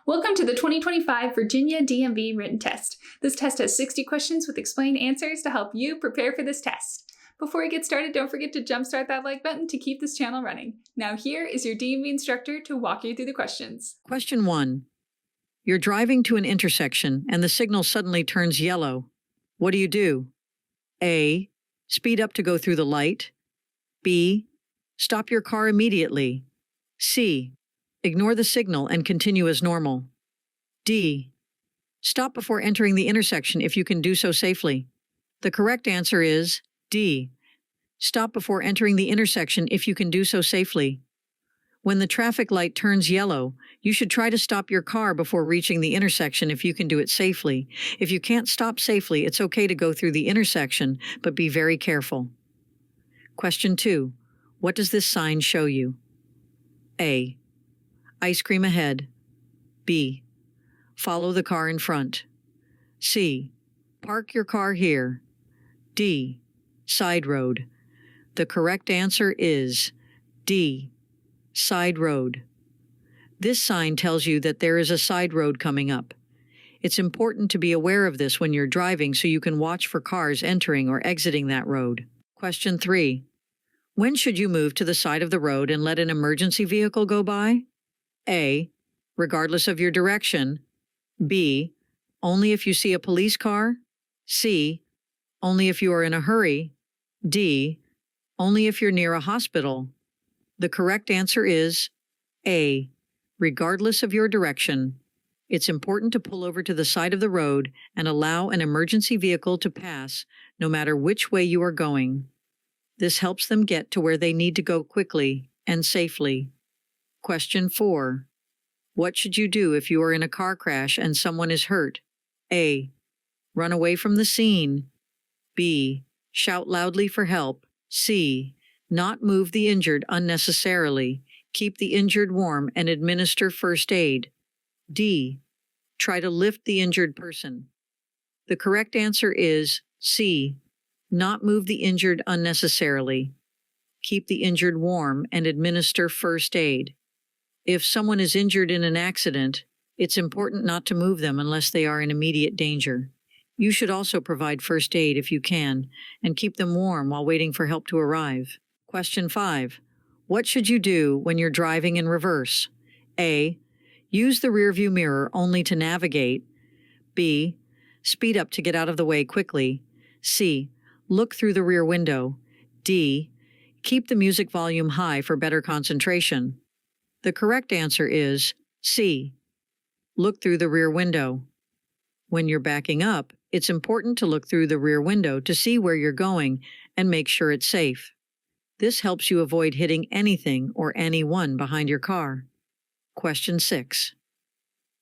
Welcome to the 2025 Virginia DMV written test. This test has 60 questions with explained answers to help you prepare for this test. Before we get started, don't forget to jumpstart that like button to keep this channel running. Now here is your DMV instructor to walk you through the questions. Question 1. You're driving to an intersection and the signal suddenly turns yellow. What do? A. Speed up to go through the light. B. Stop your car immediately. C. Ignore the signal and continue as normal. D. Stop before entering the intersection if you can do so safely. The correct answer is D. Stop before entering the intersection if you can do so safely. When the traffic light turns yellow, you should try to stop your car before reaching the intersection if you can do it safely. If you can't stop safely, it's okay to go through the intersection, but be very careful. Question 2. What does this sign show you? A. Ice cream ahead. B. Follow the car in front. C. Park your car here. D. Side road. The correct answer is D. Side road. This sign tells you that there is a side road coming up. It's important to be aware of this when you're driving so you can watch for cars entering or exiting that road. Question 3. When should you move to the side of the road and let an emergency vehicle go by? A. Regardless of your direction. B. Only if you see a police car. C. Only if you are in a hurry. D. Only if you're near a hospital. The correct answer is A. Regardless of your direction. It's important to pull over to the side of the road and allow an emergency vehicle to pass no matter which way you are going. This helps them get to where they need to go quickly and safely. Question 4. What should you do if you are in a car crash and someone is hurt? A. Run away from the scene. B. Shout loudly for help. C. Not move the injured unnecessarily. Keep the injured warm and administer first aid. D. Try to lift the injured person. The correct answer is C. Not move the injured unnecessarily. Keep the injured warm and administer first aid. If someone is injured in an accident, it's important not to move them unless they are in immediate danger. You should also provide first aid if you can, and keep them warm while waiting for help to arrive. Question 5. What should you do when you're driving in reverse? A. Use the rearview mirror only to navigate. B. Speed up to get out of the way quickly. C. Look through the rear window. D. Keep the music volume high for better concentration. The correct answer is C. Look through the rear window. When you're backing up, it's important to look through the rear window to see where you're going and make sure it's safe. This helps you avoid hitting anything or anyone behind your car. Question 6.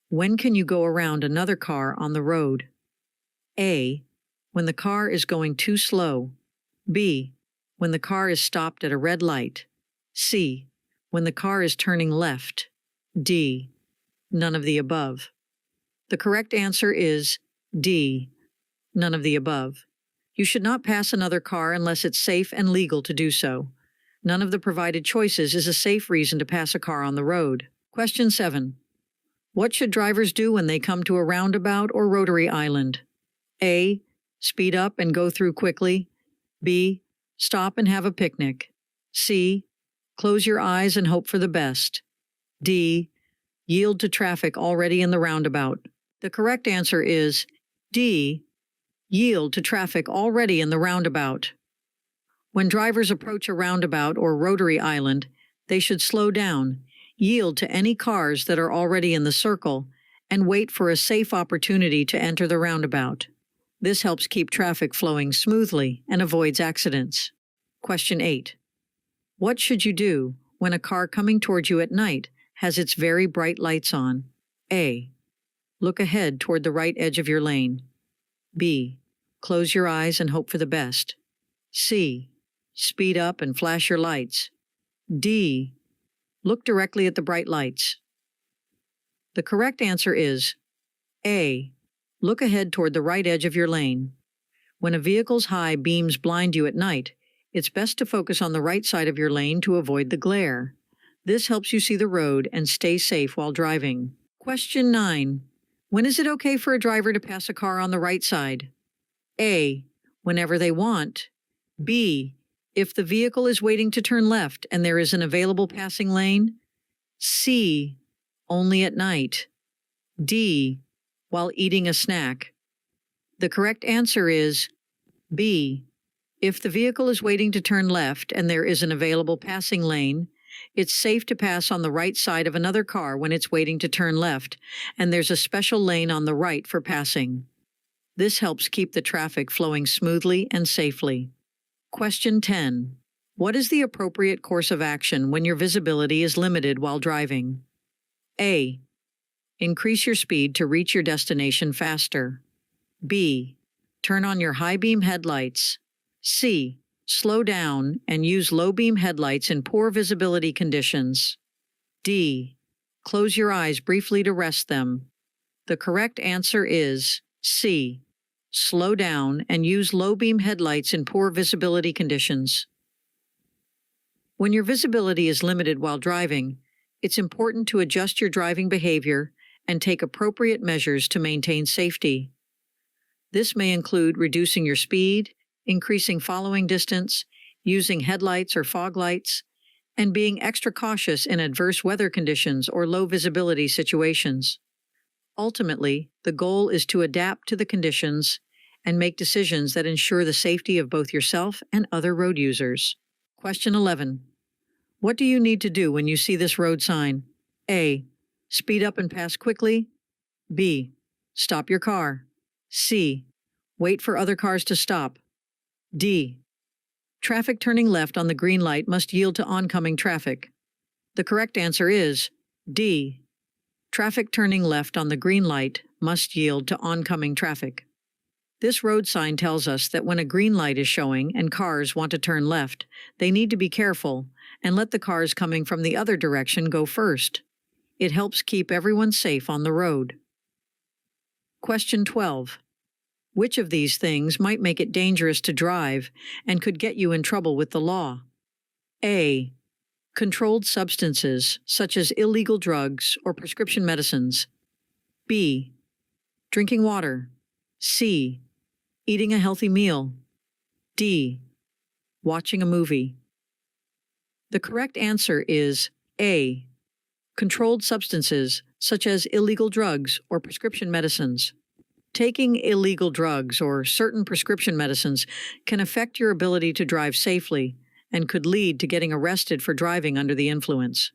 When can you go around another car on the road? A. When the car is going too slow. B. When the car is stopped at a red light. C. When the car is turning left. D. None of the above. The correct answer is D. None of the above. You should not pass another car unless it's safe and legal to do so. None of the provided choices is a safe reason to pass a car on the road. Question 7. What should drivers do when they come to a roundabout or rotary island? A. Speed up and go through quickly. B. Stop and have a picnic. C. Close your eyes and hope for the best. D. Yield to traffic already in the roundabout. The correct answer is D. Yield to traffic already in the roundabout. When drivers approach a roundabout or rotary island, they should slow down, yield to any cars that are already in the circle, and wait for a safe opportunity to enter the roundabout. This helps keep traffic flowing smoothly and avoids accidents. Question 8. What should you do when a car coming towards you at night has its very bright lights on? A. Look ahead toward the right edge of your lane. B. Close your eyes and hope for the best. C. Speed up and flash your lights. D. Look directly at the bright lights. The correct answer is A. Look ahead toward the right edge of your lane. When a vehicle's high beams blind you at night, it's best to focus on the right side of your lane to avoid the glare. This helps you see the road and stay safe while driving. Question 9. When is it okay for a driver to pass a car on the right side? A. Whenever they want. B. If the vehicle is waiting to turn left and there is an available passing lane. C. Only at night. D. While eating a snack. The correct answer is B. If the vehicle is waiting to turn left and there is an available passing lane, it's safe to pass on the right side of another car when it's waiting to turn left, and there's a special lane on the right for passing. This helps keep the traffic flowing smoothly and safely. Question 10. What is the appropriate course of action when your visibility is limited while driving? A. Increase your speed to reach your destination faster. B. Turn on your high beam headlights. C. Slow down and use low beam headlights in poor visibility conditions. D. Close your eyes briefly to rest them. The correct answer is C. Slow down and use low beam headlights in poor visibility conditions. When your visibility is limited while driving, it's important to adjust your driving behavior and take appropriate measures to maintain safety. This may include reducing your speed, increasing following distance, using headlights or fog lights, and being extra cautious in adverse weather conditions or low visibility situations. Ultimately, the goal is to adapt to the conditions and make decisions that ensure the safety of both yourself and other road users. Question 11. What do you need to do when you see this road sign? A. Speed up and pass quickly. B. Stop your car. C. Wait for other cars to stop. D. Traffic turning left on the green light must yield to oncoming traffic. The correct answer is D. Traffic turning left on the green light must yield to oncoming traffic. This road sign tells us that when a green light is showing and cars want to turn left, they need to be careful and let the cars coming from the other direction go first. It helps keep everyone safe on the road. Question 12. Which of these things might make it dangerous to drive and could get you in trouble with the law? A. Controlled substances, such as illegal drugs or prescription medicines. B. Drinking water. C. Eating a healthy meal. D. Watching a movie. The correct answer is A. Controlled substances, such as illegal drugs or prescription medicines. Taking illegal drugs or certain prescription medicines can affect your ability to drive safely and could lead to getting arrested for driving under the influence.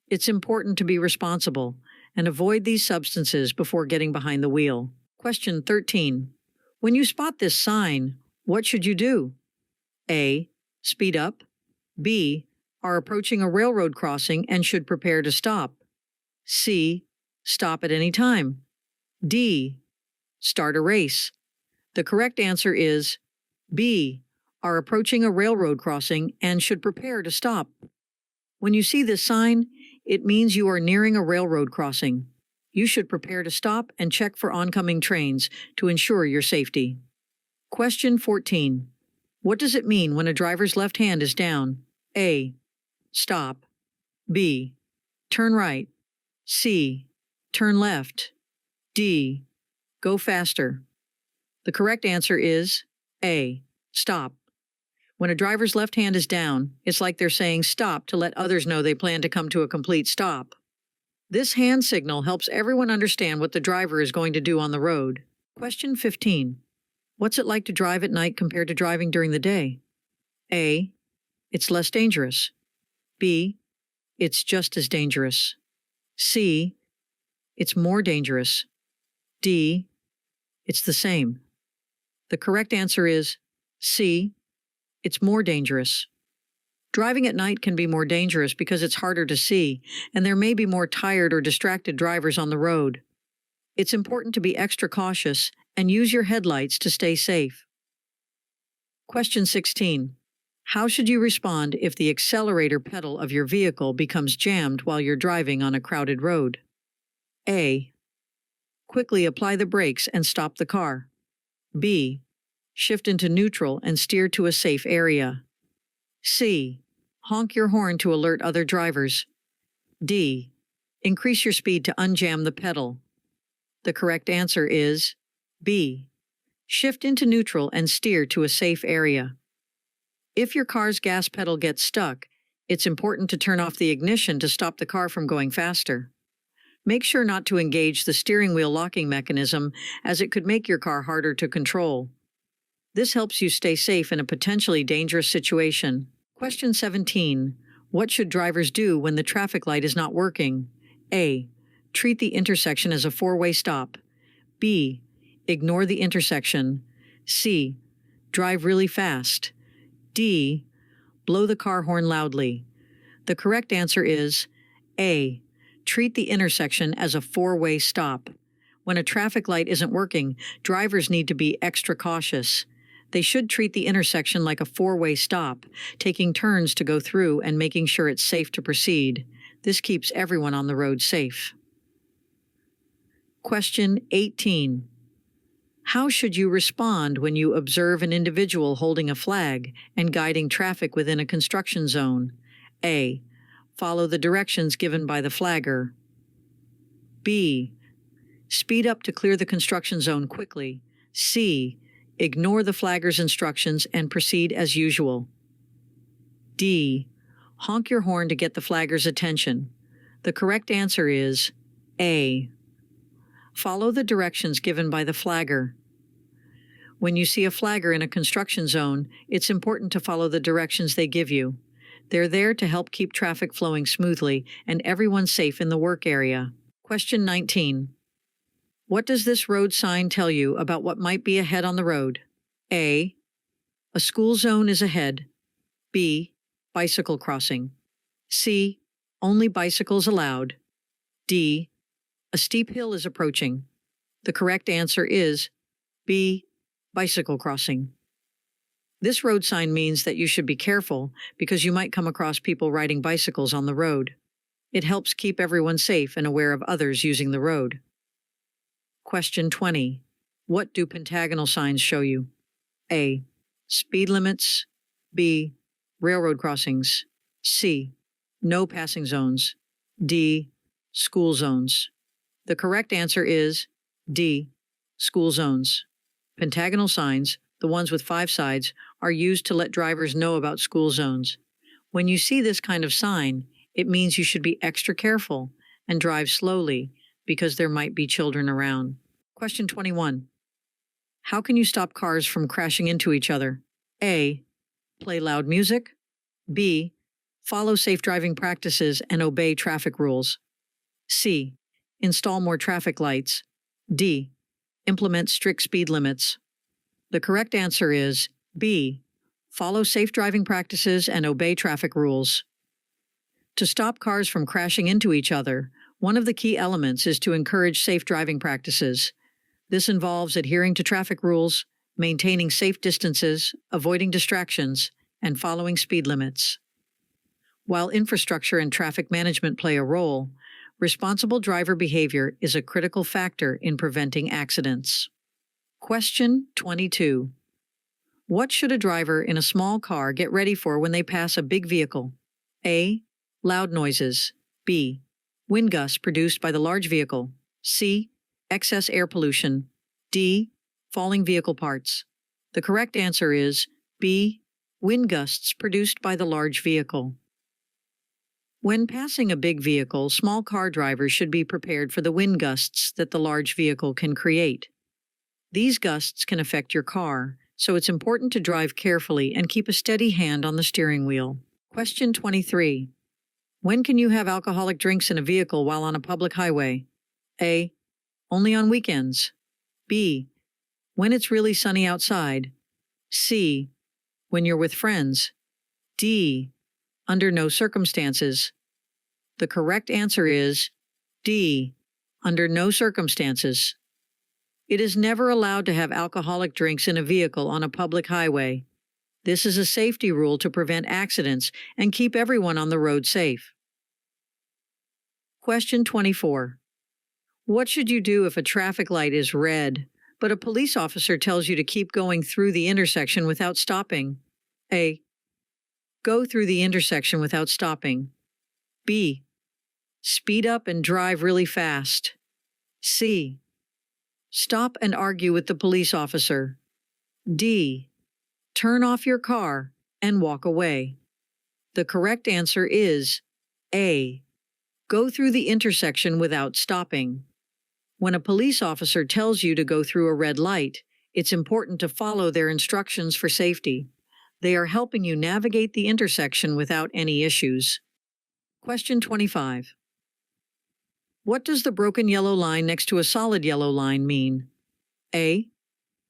It's important to be responsible and avoid these substances before getting behind the wheel. Question 13. When you spot this sign, what should you do? A. Speed up. B. Are approaching a railroad crossing and should prepare to stop. C. Stop at any time. D. Start a race. The correct answer is B. Are approaching a railroad crossing and should prepare to stop. When you see this sign, it means you are nearing a railroad crossing. You should prepare to stop and check for oncoming trains to ensure your safety. Question 14. What does it mean when a driver's left hand is down? A. Stop. B. Turn right. C. Turn left. D. Go faster. The correct answer is A. Stop. When a driver's left hand is down, it's like they're saying stop to let others know they plan to come to a complete stop. This hand signal helps everyone understand what the driver is going to do on the road. Question 15. What's it like to drive at night compared to driving during the day? A. It's less dangerous. B. It's just as dangerous. C. It's more dangerous. D. It's the same. The correct answer is C. It's more dangerous. Driving at night can be more dangerous because it's harder to see, and there may be more tired or distracted drivers on the road. It's important to be extra cautious and use your headlights to stay safe. Question 16. How should you respond if the accelerator pedal of your vehicle becomes jammed while you're driving on a crowded road? A. Quickly apply the brakes and stop the car. B. Shift into neutral and steer to a safe area. C. Honk your horn to alert other drivers. D. Increase your speed to unjam the pedal. The correct answer is B. Shift into neutral and steer to a safe area. If your car's gas pedal gets stuck, it's important to turn off the ignition to stop the car from going faster. Make sure not to engage the steering wheel locking mechanism, as it could make your car harder to control. This helps you stay safe in a potentially dangerous situation. Question 17. What should drivers do when the traffic light is not working? A. Treat the intersection as a four-way stop. B. Ignore the intersection. C. Drive really fast. D. Blow the car horn loudly. The correct answer is A. Treat the intersection as a four-way stop. When a traffic light isn't working, drivers need to be extra cautious. They should treat the intersection like a four-way stop, taking turns to go through and making sure it's safe to proceed. This keeps everyone on the road safe. Question 18. How should you respond when you observe an individual holding a flag and guiding traffic within a construction zone? A. Follow the directions given by the flagger. B. Speed up to clear the construction zone quickly. C. Ignore the flagger's instructions and proceed as usual. D. Honk your horn to get the flagger's attention. The correct answer is A. Follow the directions given by the flagger. When you see a flagger in a construction zone, it's important to follow the directions they give you. They're there to help keep traffic flowing smoothly and everyone safe in the work area. Question 19. What does this road sign tell you about what might be ahead on the road? A. A school zone is ahead. B. Bicycle crossing. C. Only bicycles allowed. D. A steep hill is approaching. The correct answer is B. Bicycle crossing. This road sign means that you should be careful because you might come across people riding bicycles on the road. It helps keep everyone safe and aware of others using the road. Question 20. What do pentagonal signs show you? A. Speed limits. B. Railroad crossings. C. No passing zones. D. School zones. The correct answer is D. School zones. Pentagonal signs, the ones with 5 sides, are used to let drivers know about school zones. When you see this kind of sign, it means you should be extra careful and drive slowly because there might be children around. Question 21. How can you stop cars from crashing into each other? A. Play loud music. B. Follow safe driving practices and obey traffic rules. C. Install more traffic lights. D. Implement strict speed limits. The correct answer is B. Follow safe driving practices and obey traffic rules. To stop cars from crashing into each other, one of the key elements is to encourage safe driving practices. This involves adhering to traffic rules, maintaining safe distances, avoiding distractions, and following speed limits. While infrastructure and traffic management play a role, responsible driver behavior is a critical factor in preventing accidents. Question 22. What should a driver in a small car get ready for when they pass a big vehicle? A. Loud noises. B. Wind gusts produced by the large vehicle. C. Excess air pollution. D. Falling vehicle parts. The correct answer is B. Wind gusts produced by the large vehicle. When passing a big vehicle, small car drivers should be prepared for the wind gusts that the large vehicle can create. These gusts can affect your car, so it's important to drive carefully and keep a steady hand on the steering wheel. Question 23. When can you have alcoholic drinks in a vehicle while on a public highway? A. Only on weekends. B. When it's really sunny outside. C. When you're with friends. D. Under no circumstances. The correct answer is D. Under no circumstances. It is never allowed to have alcoholic drinks in a vehicle on a public highway. This is a safety rule to prevent accidents and keep everyone on the road safe. Question 24. What should you do if a traffic light is red, but a police officer tells you to keep going through the intersection without stopping? A. Go through the intersection without stopping. B. Speed up and drive really fast. C. Stop and argue with the police officer. D. Turn off your car and walk away. The correct answer is A. Go through the intersection without stopping. When a police officer tells you to go through a red light, it's important to follow their instructions for safety. They are helping you navigate the intersection without any issues. Question 25. What does the broken yellow line next to a solid yellow line mean? A.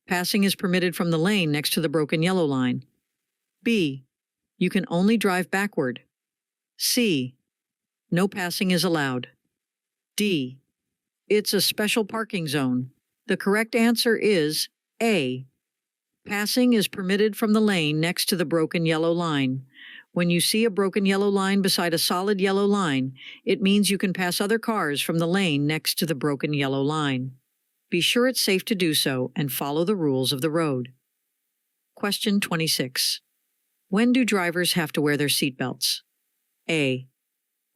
Passing is permitted from the lane next to the broken yellow line. B. You can only drive backward. C. No passing is allowed. D. It's a special parking zone. The correct answer is A. Passing is permitted from the lane next to the broken yellow line. When you see a broken yellow line beside a solid yellow line, it means you can pass other cars from the lane next to the broken yellow line. Be sure it's safe to do so and follow the rules of the road. Question 26. When do drivers have to wear their seatbelts? A.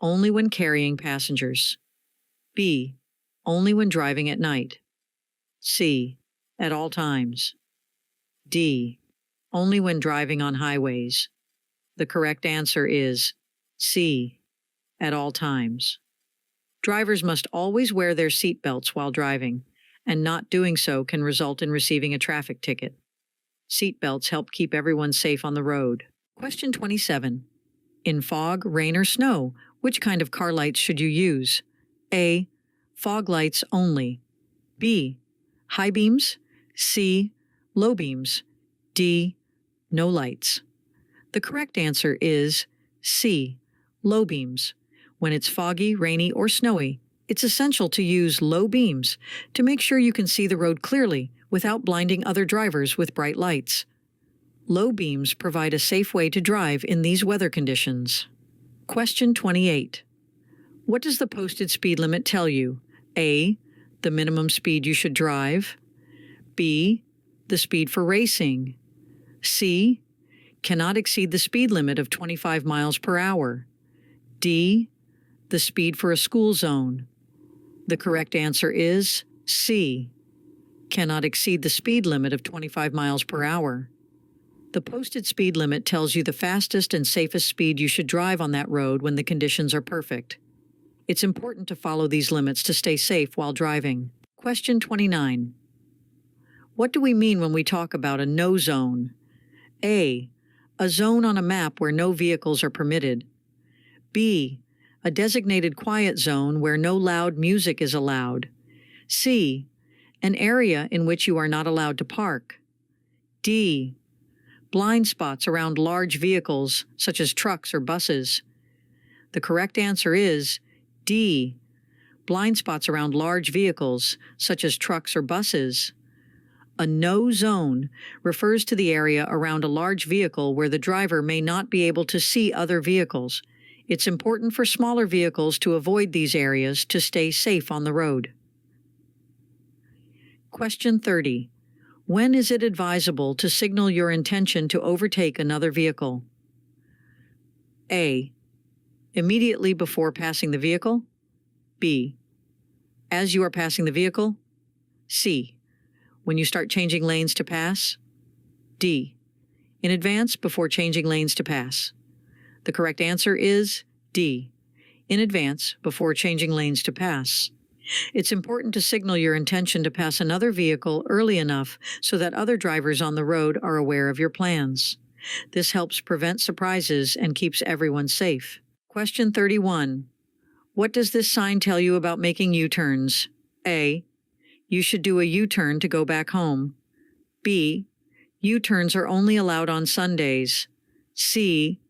Only when carrying passengers. B. Only when driving at night. C. At all times. D. Only when driving on highways. The correct answer is C. At all times. Drivers must always wear their seatbelts while driving, and not doing so can result in receiving a traffic ticket. Seatbelts help keep everyone safe on the road. Question 27. In fog, rain, or snow, which kind of car lights should you use? A. Fog lights only. B. High beams. C. Low beams. D. No lights. The correct answer is C. Low beams. When it's foggy, rainy, or snowy, it's essential to use low beams to make sure you can see the road clearly without blinding other drivers with bright lights. Low beams provide a safe way to drive in these weather conditions. Question 28. What does the posted speed limit tell you? A. The minimum speed you should drive. B. The speed for racing. C. Cannot exceed the speed limit of 25 miles per hour. D. The speed for a school zone. The correct answer is C. Cannot exceed the speed limit of 25 miles per hour. The posted speed limit tells you the fastest and safest speed you should drive on that road when the conditions are perfect. It's important to follow these limits to stay safe while driving. Question 29. What do we mean when we talk about a no zone? A. A zone on a map where no vehicles are permitted. B. A designated quiet zone where no loud music is allowed. C. An area in which you are not allowed to park. D. Blind spots around large vehicles, such as trucks or buses. The correct answer is D. Blind spots around large vehicles, such as trucks or buses. A no zone refers to the area around a large vehicle where the driver may not be able to see other vehicles. It's important for smaller vehicles to avoid these areas to stay safe on the road. Question 30. When is it advisable to signal your intention to overtake another vehicle? A. Immediately before passing the vehicle. B. As you are passing the vehicle. C. When you start changing lanes to pass. D. In advance before changing lanes to pass. The correct answer is D. In advance before changing lanes to pass. It's important to signal your intention to pass another vehicle early enough so that other drivers on the road are aware of your plans. This helps prevent surprises and keeps everyone safe. Question 31. What does this sign tell you about making U-turns? A. You should do a U-turn to go back home. B. U-turns are only allowed on Sundays. C.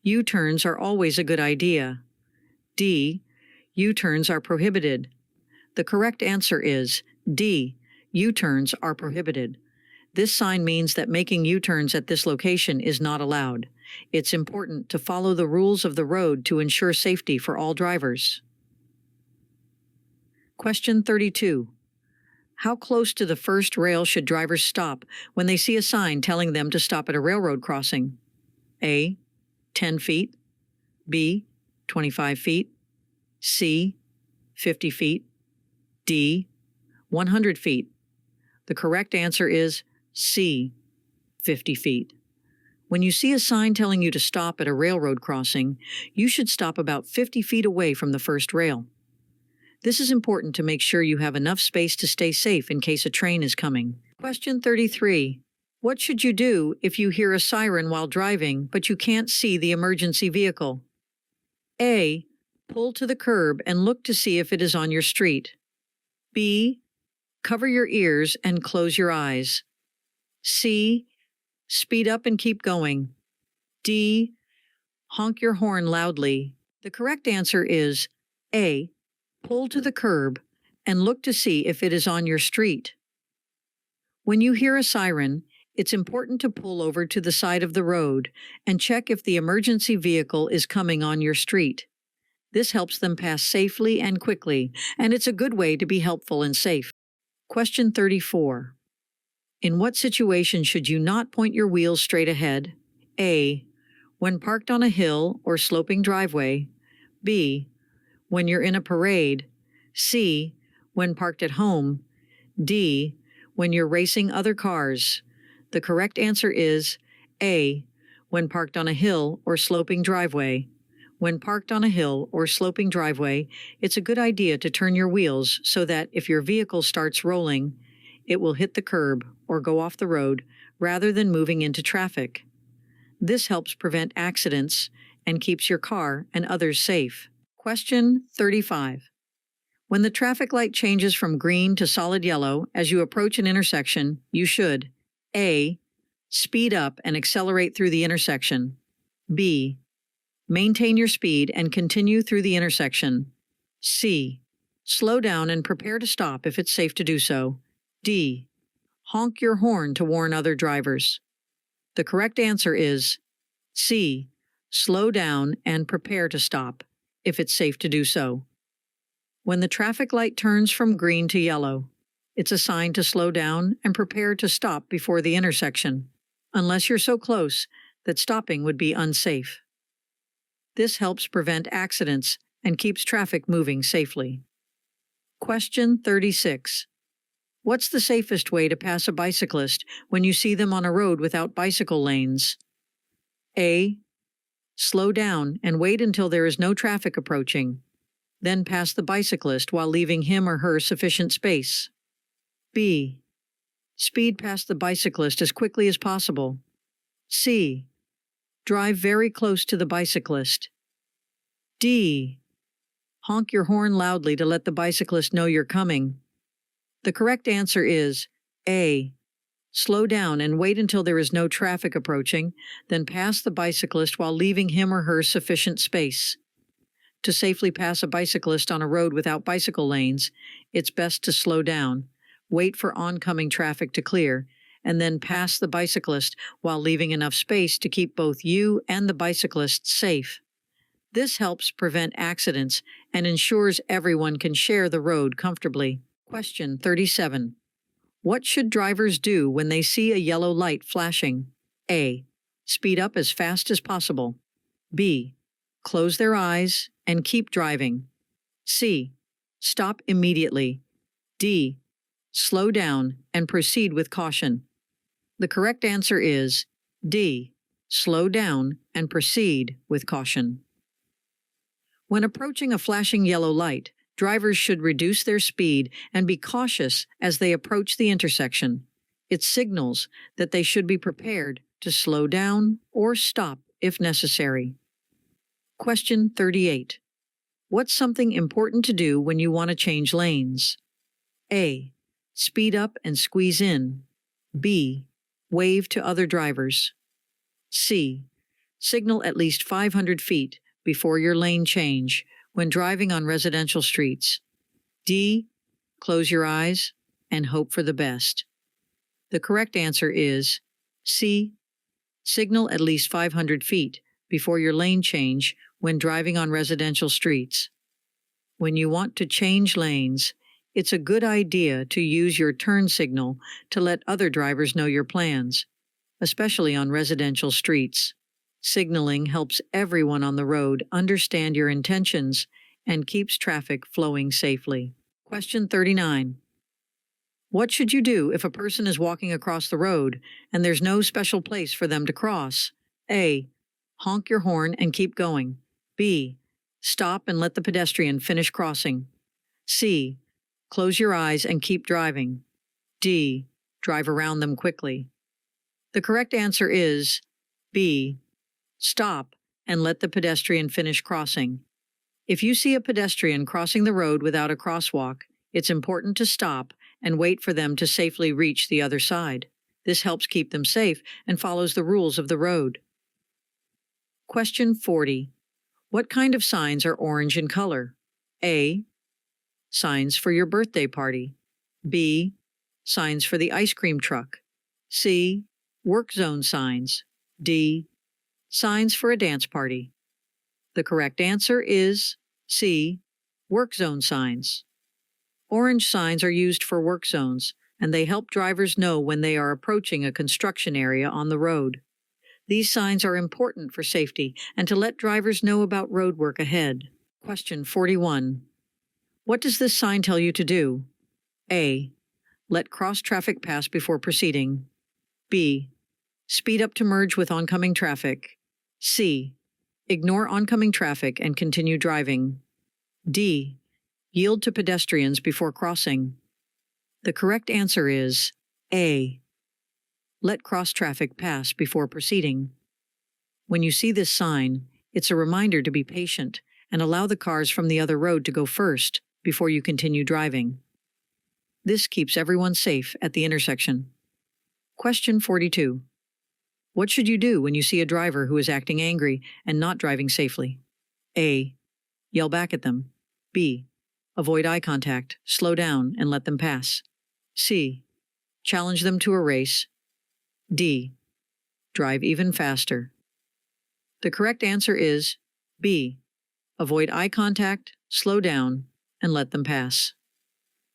U-turns are always a good idea. D. U-turns are prohibited. The correct answer is D. U-turns are prohibited. This sign means that making U-turns at this location is not allowed. It's important to follow the rules of the road to ensure safety for all drivers. Question 32. How close to the first rail should drivers stop when they see a sign telling them to stop at a railroad crossing? A. 10 feet. B. 25 feet. C, 50 feet, D, 100 feet. The correct answer is C, 50 feet. When you see a sign telling you to stop at a railroad crossing, you should stop about 50 feet away from the first rail. This is important to make sure you have enough space to stay safe in case a train is coming. Question 33. What should you do if you hear a siren while driving, but you can't see the emergency vehicle? A. Pull to the curb and look to see if it is on your street. B. Cover your ears and close your eyes. C. Speed up and keep going. D. Honk your horn loudly. The correct answer is A. Pull to the curb and look to see if it is on your street. When you hear a siren, it's important to pull over to the side of the road and check if the emergency vehicle is coming on your street. This helps them pass safely and quickly, and it's a good way to be helpful and safe. Question 34. In what situation should you not point your wheels straight ahead? A. When parked on a hill or sloping driveway. B. When you're in a parade. C. When parked at home. D. When you're racing other cars. The correct answer is A. When parked on a hill or sloping driveway. When parked on a hill or sloping driveway, it's a good idea to turn your wheels so that if your vehicle starts rolling, it will hit the curb or go off the road rather than moving into traffic. This helps prevent accidents and keeps your car and others safe. Question 35. When the traffic light changes from green to solid yellow as you approach an intersection, you should A. Speed up and accelerate through the intersection. B. Maintain your speed and continue through the intersection. C. Slow down and prepare to stop if it's safe to do so. D. Honk your horn to warn other drivers. The correct answer is C. Slow down and prepare to stop if it's safe to do so. When the traffic light turns from green to yellow, it's a sign to slow down and prepare to stop before the intersection, unless you're so close that stopping would be unsafe. This helps prevent accidents and keeps traffic moving safely. Question 36. What's the safest way to pass a bicyclist when you see them on a road without bicycle lanes? A. Slow down and wait until there is no traffic approaching. Then pass the bicyclist while leaving him or her sufficient space. B. Speed past the bicyclist as quickly as possible. C. Drive very close to the bicyclist. D. Honk your horn loudly to let the bicyclist know you're coming. The correct answer is A. Slow down and wait until there is no traffic approaching, then pass the bicyclist while leaving him or her sufficient space. To safely pass a bicyclist on a road without bicycle lanes, it's best to slow down, wait for oncoming traffic to clear, and then pass the bicyclist while leaving enough space to keep both you and the bicyclist safe. This helps prevent accidents and ensures everyone can share the road comfortably. Question 37. What should drivers do when they see a yellow light flashing? A. Speed up as fast as possible. B. Close their eyes and keep driving. C. Stop immediately. D. Slow down and proceed with caution. The correct answer is D. Slow down and proceed with caution. When approaching a flashing yellow light, drivers should reduce their speed and be cautious as they approach the intersection. It signals that they should be prepared to slow down or stop if necessary. Question 38. What's something important to do when you want to change lanes? A. Speed up and squeeze in. B. Wave to other drivers. C. Signal at least 500 feet before your lane change when driving on residential streets. D. Close your eyes and hope for the best. The correct answer is C. Signal at least 500 feet before your lane change when driving on residential streets. When you want to change lanes, it's a good idea to use your turn signal to let other drivers know your plans, especially on residential streets. Signaling helps everyone on the road understand your intentions and keeps traffic flowing safely. Question 39. What should you do if a person is walking across the road and there's no special place for them to cross? A. Honk your horn and keep going. B. Stop and let the pedestrian finish crossing. C. Close your eyes and keep driving. D. Drive around them quickly. The correct answer is B. Stop and let the pedestrian finish crossing. If you see a pedestrian crossing the road without a crosswalk, it's important to stop and wait for them to safely reach the other side. This helps keep them safe and follows the rules of the road. Question 40. What kind of signs are orange in color? A. Signs for your birthday party. B. Signs for the ice cream truck. C. Work zone signs. D. Signs for a dance party. The correct answer is C. Work zone signs. Orange signs are used for work zones, and they help drivers know when they are approaching a construction area on the road. These signs are important for safety and to let drivers know about road work ahead. Question 41. What does this sign tell you to do? A. Let cross traffic pass before proceeding. B. Speed up to merge with oncoming traffic. C. Ignore oncoming traffic and continue driving. D. Yield to pedestrians before crossing. The correct answer is A. Let cross traffic pass before proceeding. When you see this sign, it's a reminder to be patient and allow the cars from the other road to go first before you continue driving. This keeps everyone safe at the intersection. Question 42. What should you do when you see a driver who is acting angry and not driving safely? A. Yell back at them. B. Avoid eye contact, slow down, and let them pass. C. Challenge them to a race. D. Drive even faster. The correct answer is B. Avoid eye contact, slow down, and let them pass.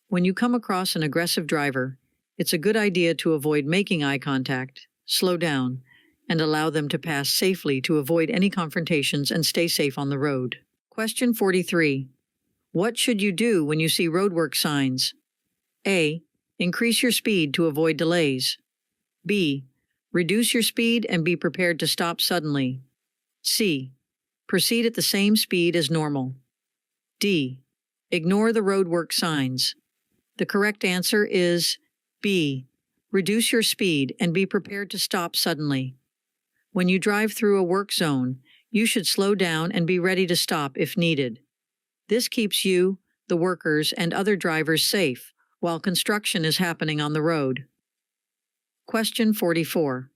When you come across an aggressive driver, it's a good idea to avoid making eye contact, slow down, and allow them to pass safely to avoid any confrontations and stay safe on the road. Question 43. What should you do when you see roadwork signs? A. Increase your speed to avoid delays. B. Reduce your speed and be prepared to stop suddenly. C. Proceed at the same speed as normal. D. Ignore the roadwork signs. The correct answer is B. Reduce your speed and be prepared to stop suddenly. When you drive through a work zone, you should slow down and be ready to stop if needed. This keeps you, the workers, and other drivers safe while construction is happening on the road. Question 44.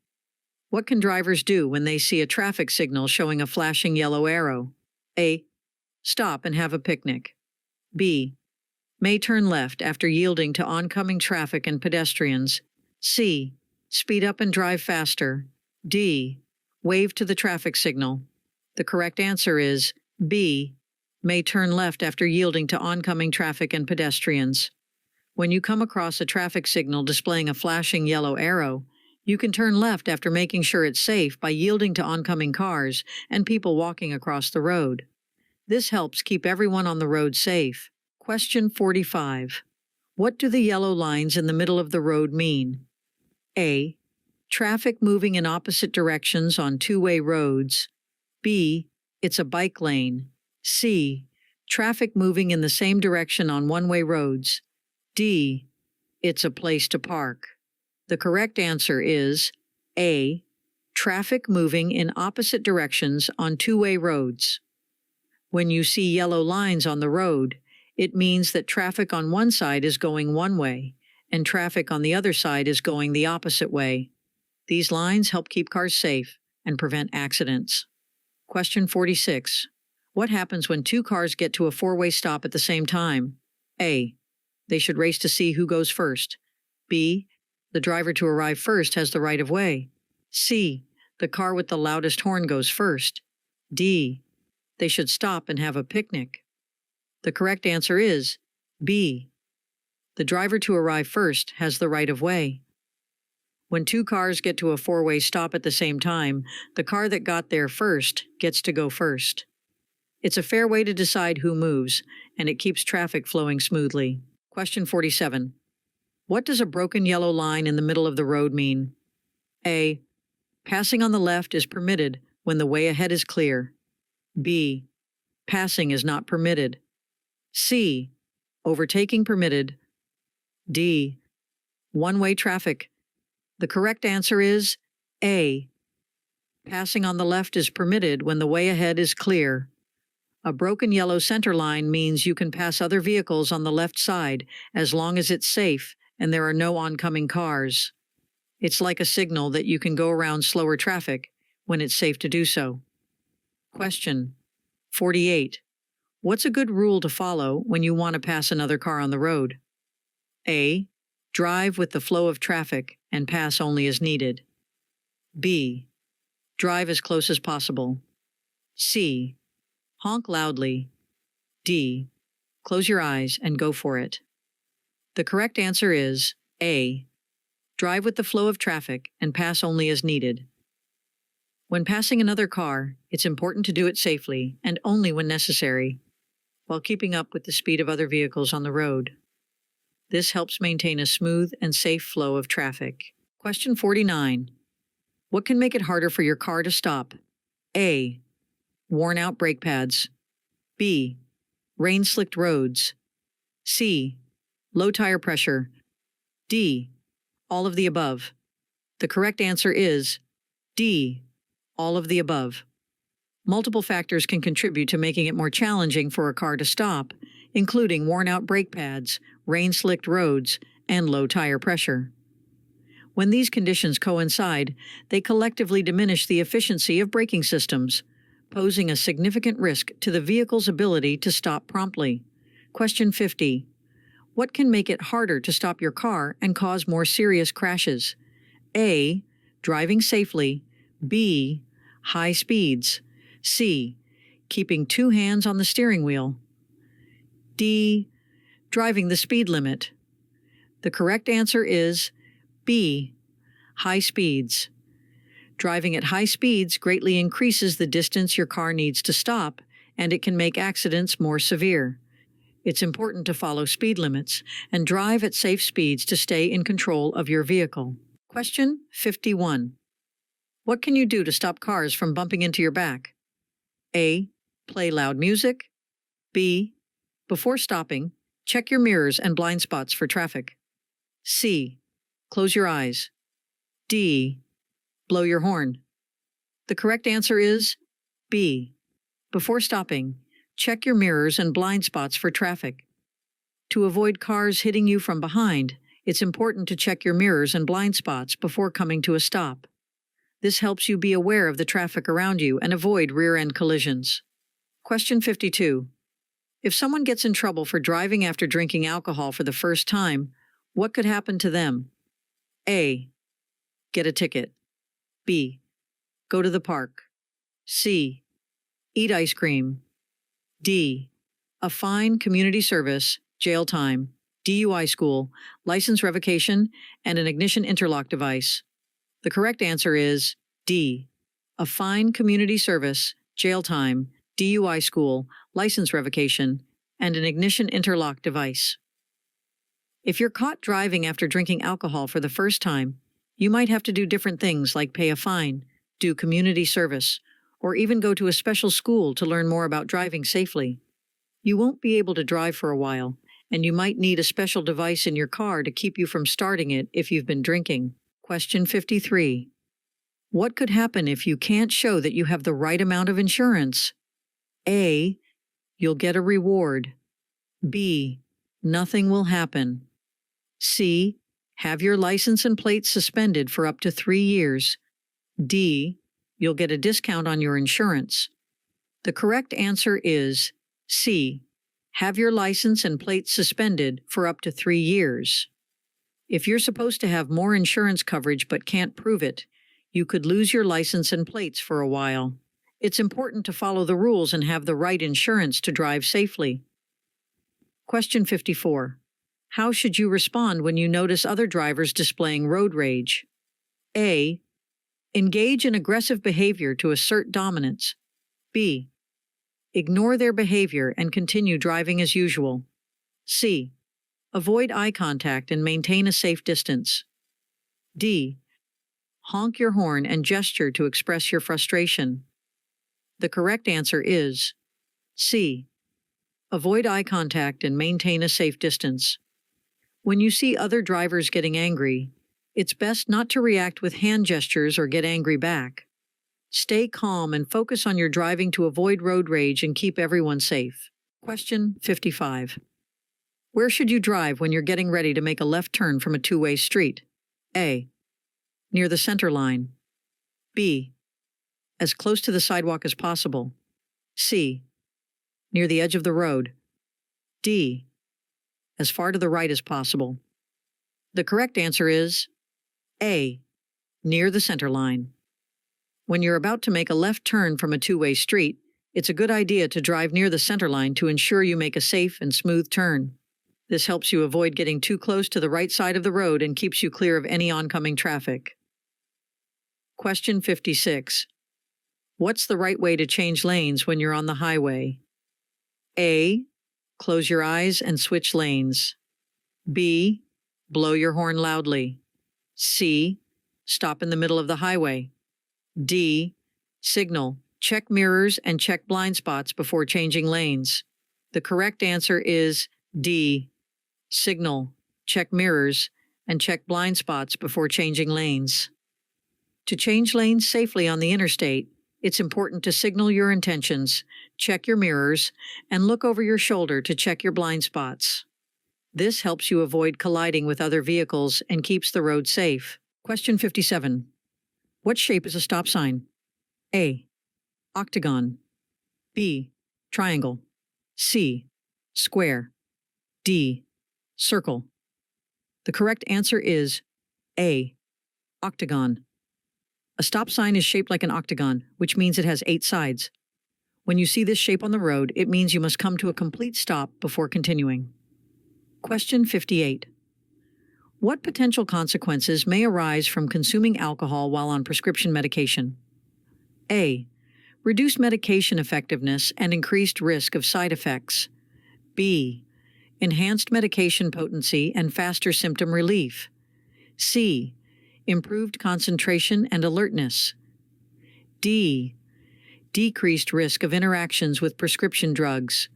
What can drivers do when they see a traffic signal showing a flashing yellow arrow? A. Stop and have a picnic. B. May turn left after yielding to oncoming traffic and pedestrians. C. Speed up and drive faster. D. Wave to the traffic signal. The correct answer is B. May turn left after yielding to oncoming traffic and pedestrians. When you come across a traffic signal displaying a flashing yellow arrow, you can turn left after making sure it's safe by yielding to oncoming cars and people walking across the road. This helps keep everyone on the road safe. Question 45. What do the yellow lines in the middle of the road mean? A. Traffic moving in opposite directions on two-way roads. B. It's a bike lane. C. Traffic moving in the same direction on one-way roads. D. It's a place to park. The correct answer is A. Traffic moving in opposite directions on two-way roads. When you see yellow lines on the road, it means that traffic on one side is going one way, and traffic on the other side is going the opposite way. These lines help keep cars safe and prevent accidents. Question 46. What happens when two cars get to a four-way stop at the same time? A. They should race to see who goes first. B. The driver to arrive first has the right of way. C. The car with the loudest horn goes first. D. They should stop and have a picnic. The correct answer is B. The driver to arrive first has the right of way. When two cars get to a four-way stop at the same time, the car that got there first gets to go first. It's a fair way to decide who moves, and it keeps traffic flowing smoothly. Question 47. What does a broken yellow line in the middle of the road mean? A. Passing on the left is permitted when the way ahead is clear. B. Passing is not permitted. C. Overtaking permitted. D. One-way traffic. The correct answer is A. Passing on the left is permitted when the way ahead is clear. A broken yellow center line means you can pass other vehicles on the left side as long as it's safe and there are no oncoming cars. It's like a signal that you can go around slower traffic when it's safe to do so. Question 48. What's a good rule to follow when you want to pass another car on the road? A. Drive with the flow of traffic and pass only as needed. B. Drive as close as possible. C. Honk loudly. D. Close your eyes and go for it. The correct answer is A. Drive with the flow of traffic and pass only as needed. When passing another car, it's important to do it safely and only when necessary, while keeping up with the speed of other vehicles on the road. This helps maintain a smooth and safe flow of traffic. Question 49. What can make it harder for your car to stop? A. Worn-out brake pads. B. Rain-slicked roads. C. Low tire pressure. D. All of the above. The correct answer is D. All of the above. Multiple factors can contribute to making it more challenging for a car to stop, including worn-out brake pads, rain-slicked roads, and low tire pressure. When these conditions coincide, they collectively diminish the efficiency of braking systems, posing a significant risk to the vehicle's ability to stop promptly. Question 50. What can make it harder to stop your car and cause more serious crashes? A. Driving safely. B. High speeds. C. Keeping two hands on the steering wheel. D. Driving the speed limit. The correct answer is B. High speeds. Driving at high speeds greatly increases the distance your car needs to stop, and it can make accidents more severe. It's important to follow speed limits and drive at safe speeds to stay in control of your vehicle. Question 51. What can you do to stop cars from bumping into your back? A. Play loud music. B. Before stopping, check your mirrors and blind spots for traffic. C. Close your eyes. D. Blow your horn. The correct answer is B. Before stopping, check your mirrors and blind spots for traffic. To avoid cars hitting you from behind, it's important to check your mirrors and blind spots before coming to a stop. This helps you be aware of the traffic around you and avoid rear-end collisions. Question 52. If someone gets in trouble for driving after drinking alcohol for the first time, what could happen to them? A. Get a ticket. B. Go to the park. C. Eat ice cream. D. A fine, community service, jail time, DUI school, license revocation, and an ignition interlock device. The correct answer is D. A fine, community service, jail time, DUI school, license revocation, and an ignition interlock device. If you're caught driving after drinking alcohol for the first time, you might have to do different things like pay a fine, do community service, or even go to a special school to learn more about driving safely. You won't be able to drive for a while, and you might need a special device in your car to keep you from starting it if you've been drinking. Question 53. What could happen if you can't show that you have the right amount of insurance? A. You'll get a reward. B. Nothing will happen. C. Have your license and plates suspended for up to 3 years. D. You'll get a discount on your insurance. The correct answer is C. Have your license and plates suspended for up to 3 years. If you're supposed to have more insurance coverage but can't prove it, you could lose your license and plates for a while. It's important to follow the rules and have the right insurance to drive safely. Question 54. How should you respond when you notice other drivers displaying road rage? A. Engage in aggressive behavior to assert dominance. B. Ignore their behavior and continue driving as usual. C. Avoid eye contact and maintain a safe distance. D. Honk your horn and gesture to express your frustration. The correct answer is C. Avoid eye contact and maintain a safe distance. When you see other drivers getting angry, it's best not to react with hand gestures or get angry back. Stay calm and focus on your driving to avoid road rage and keep everyone safe. Question 55. Where should you drive when you're getting ready to make a left turn from a two-way street? A. Near the center line. B. As close to the sidewalk as possible. C. Near the edge of the road. D. As far to the right as possible. The correct answer is A. Near the center line. When you're about to make a left turn from a two-way street, it's a good idea to drive near the center line to ensure you make a safe and smooth turn. This helps you avoid getting too close to the right side of the road and keeps you clear of any oncoming traffic. Question 56. What's the right way to change lanes when you're on the highway? A. Close your eyes and switch lanes. B. Blow your horn loudly. C. Stop in the middle of the highway. D. Signal. Check mirrors and check blind spots before changing lanes. The correct answer is D. Signal. Check mirrors and check blind spots before changing lanes. To change lanes safely on the interstate, it's important to signal your intentions, check your mirrors, and look over your shoulder to check your blind spots. This helps you avoid colliding with other vehicles and keeps the road safe. Question 57. What shape is a stop sign? A. Octagon. B. Triangle. C. Square. D. Circle. The correct answer is A. Octagon. A stop sign is shaped like an octagon, which means it has 8 sides. When you see this shape on the road, it means you must come to a complete stop before continuing. Question 58. What potential consequences may arise from consuming alcohol while on prescription medication? A. Reduced medication effectiveness and increased risk of side effects. B. Enhanced medication potency and faster symptom relief. C. Improved concentration and alertness. D. Decreased risk of interactions with prescription drugs.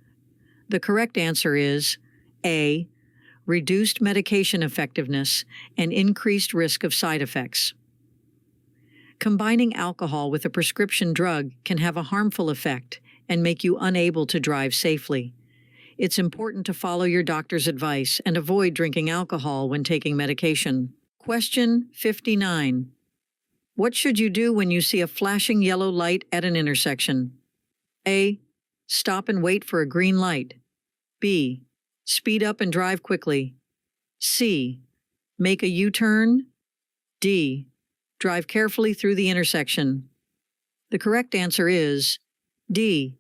The correct answer is A. Reduced medication effectiveness and increased risk of side effects. Combining alcohol with a prescription drug can have a harmful effect and make you unable to drive safely. It's important to follow your doctor's advice and avoid drinking alcohol when taking medication. Question 59. What should you do when you see a flashing yellow light at an intersection? A. Stop and wait for a green light. B. Speed up and drive quickly. C. Make a U-turn. D. Drive carefully through the intersection. The correct answer is D.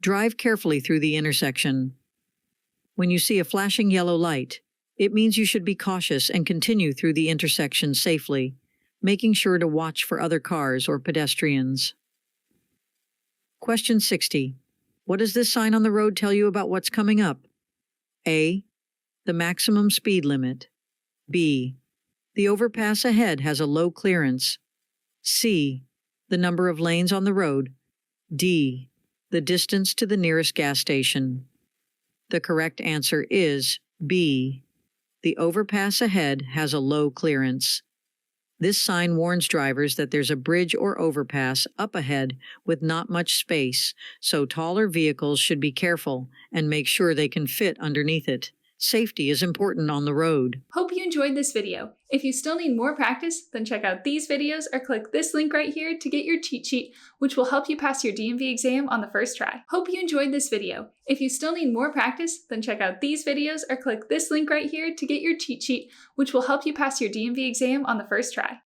Drive carefully through the intersection. When you see a flashing yellow light, it means you should be cautious and continue through the intersection safely, making sure to watch for other cars or pedestrians. Question 60. What does this sign on the road tell you about what's coming up? A. The maximum speed limit. B. The overpass ahead has a low clearance. C. The number of lanes on the road. D. The distance to the nearest gas station. The correct answer is B. The overpass ahead has a low clearance. This sign warns drivers that there's a bridge or overpass up ahead with not much space, so taller vehicles should be careful and make sure they can fit underneath it. Safety is important on the road. Hope you enjoyed this video. If you still need more practice, then check out these videos or click this link right here to get your cheat sheet, which will help you pass your DMV exam on the first try. Hope you enjoyed this video. If you still need more practice, then check out these videos or click this link right here to get your cheat sheet, which will help you pass your DMV exam on the first try.